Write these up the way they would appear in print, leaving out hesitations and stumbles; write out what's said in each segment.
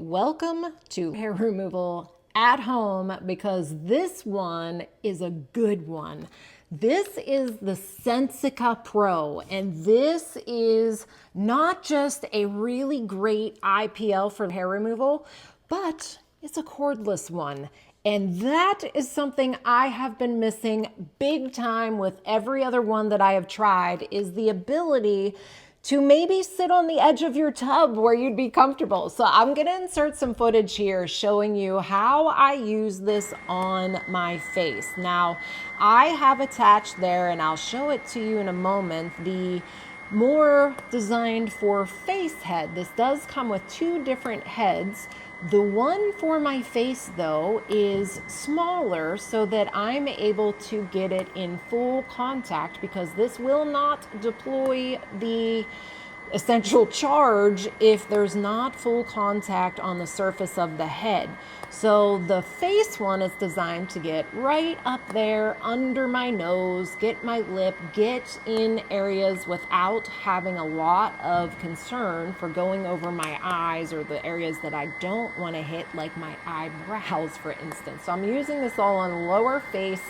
Welcome to hair removal at home because this one is a good one. This is the Sensica Pro, and this is not just a really great IPL for hair removal, but it's a cordless one. And that is something I have been missing big time with every other one that I have tried, is the ability to maybe sit on the edge of your tub where you'd be comfortable. So I'm gonna insert some footage here showing you how I use this on my face. Now, I have attached there, and I'll show it to you in a moment, the more designed for face head. This does come with two different heads. The one for my face, though, is smaller so that I'm able to get it in full contact, because this will not deploy the essential charge if there's not full contact on the surface of the head. So the face one is designed to get right up there under my nose, get my lip, get in areas without having a lot of concern for going over my eyes or the areas that I don't want to hit, like my eyebrows, for instance. So I'm using this all on lower face,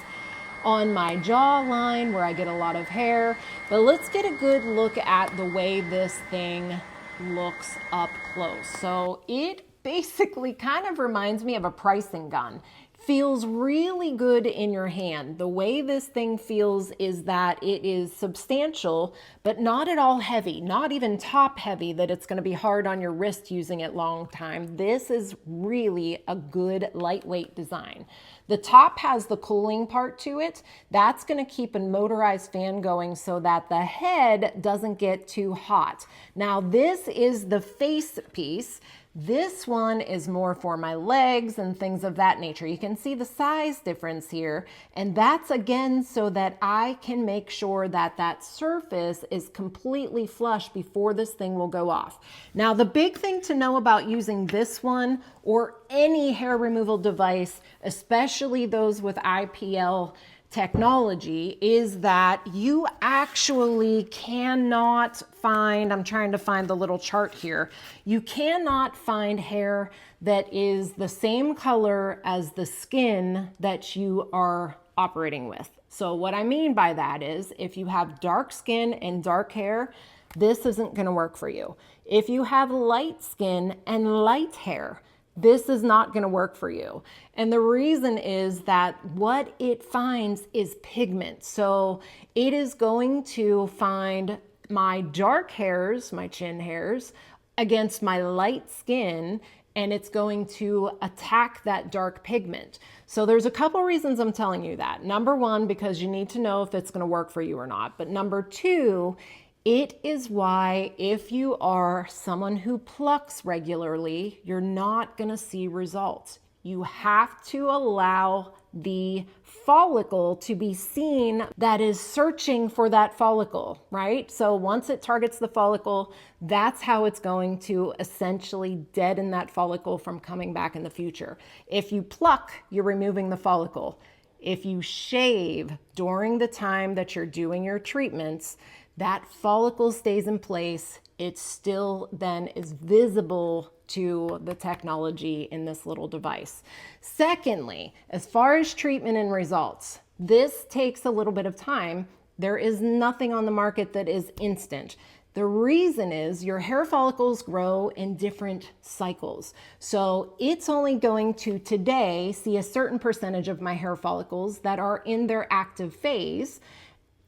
on my jawline where I get a lot of hair. But let's get a good look at the way this thing looks up close. So it basically kind of reminds me of a pricing gun. Feels really good in your hand. The way this thing feels is that it is substantial, but not at all heavy, not even top heavy that it's gonna be hard on your wrist using it long time. This is really a good lightweight design. The top has the cooling part to it. That's gonna keep a motorized fan going so that the head doesn't get too hot. Now, this is the face piece. This one is more for my legs and things of that nature. You can see the size difference here, and that's again so that I can make sure that that surface is completely flush before this thing will go off. Now, the big thing to know about using this one or any hair removal device, especially those with IPL technology, is that you actually cannot find, I'm trying to find the little chart here, you cannot find hair that is the same color as the skin that you are operating with. So what I mean by that is, if you have dark skin and dark hair, this isn't going to work for you. If you have light skin and light hair, this is not going to work for you. And the reason is that what it finds is pigment. So it is going to find my dark hairs, my chin hairs, against my light skin, and it's going to attack that dark pigment. So there's a couple reasons I'm telling you that. Number one, because you need to know if it's going to work for you or not. But number two, it is why if you are someone who plucks regularly, you're not going to see results. You have to allow the follicle to be seen that is searching for that follicle, right? So once it targets the follicle, that's how it's going to essentially deaden that follicle from coming back in the future. If you pluck, you're removing the follicle. If you shave during the time that you're doing your treatments, that follicle stays in place. It still then is visible to the technology in this little device. Secondly, as far as treatment and results, this takes a little bit of time. There is nothing on the market that is instant. The reason is your hair follicles grow in different cycles. So it's only going to today see a certain percentage of my hair follicles that are in their active phase.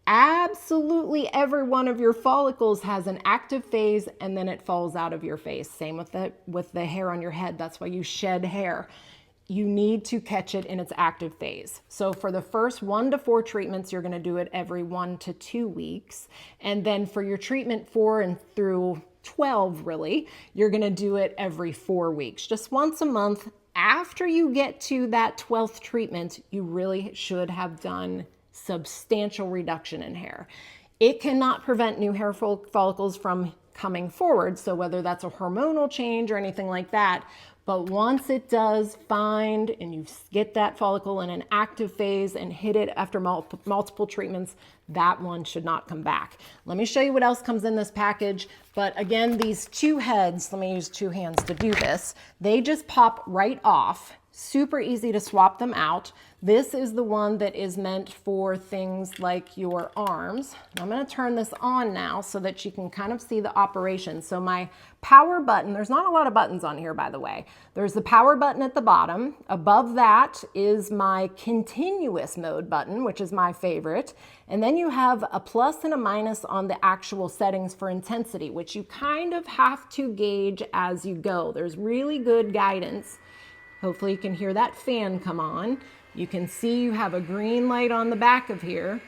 Absolutely every one of your follicles has an active phase, and then it falls out of your face. Same with the hair on your head. That's why you shed hair. You need to catch it in its active phase. So for the first 1 to 4 treatments, you're going to do it every 1 to 2 weeks. And then for your treatment 4 and through 12, really, you're going to do it every 4 weeks, just once a month. After you get to that 12th treatment, you really should have done substantial reduction in hair. It cannot prevent new hair follicles from coming forward, so whether that's a hormonal change or anything like that, But once it does find and you get that follicle in an active phase and hit it after multiple treatments, that one should not come back. Let me show you what else comes in this package. But again, these two heads, let me use two hands to do this. They just pop right off. Super easy to swap them out. This is the one that is meant for things like your arms. I'm going to turn this on now so that you can kind of see the operation. So my power button, there's not a lot of buttons on here, by the way. There's the power button at the bottom. Above that is my continuous mode button, which is my favorite. And then you have a plus and a minus on the actual settings for intensity, which you kind of have to gauge as you go. There's really good guidance. Hopefully you can hear that fan come on. You can see you have a green light on the back of here.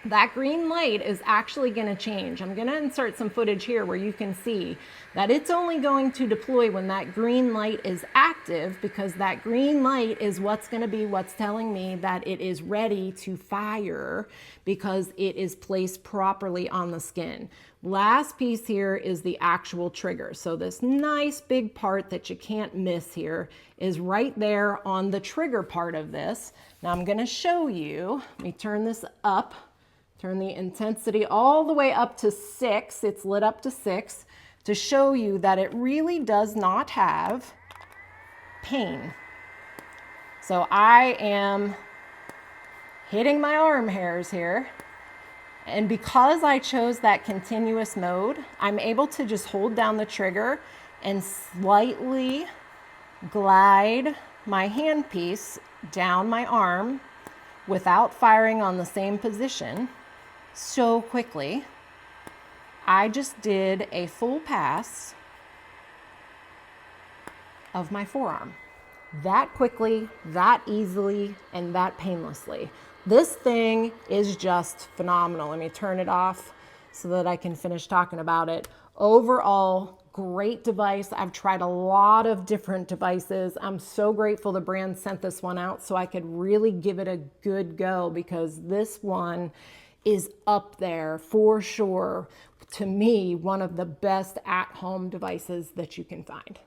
That green light is actually going to change. I'm going to insert some footage here where you can see that it's only going to deploy when that green light is active, because that green light is what's going to be what's telling me that it is ready to fire because it is placed properly on the skin. Last piece here is the actual trigger. So this nice big part that you can't miss here is right there on the trigger part of this. Now I'm going to show you. Let me turn this up. Turn the intensity all the way up to 6. It's lit up to 6 to show you that it really does not have pain. So I am hitting my arm hairs here. And because I chose that continuous mode, I'm able to just hold down the trigger and slightly glide my handpiece down my arm without firing on the same position so quickly. I just did a full pass of my forearm. That quickly, that easily, and that painlessly. This thing is just phenomenal. Let me turn it off so that I can finish talking about it. Overall, great device. I've tried a lot of different devices. I'm so grateful the brand sent this one out so I could really give it a good go, because this one is up there for sure. To me, one of the best at-home devices that you can find.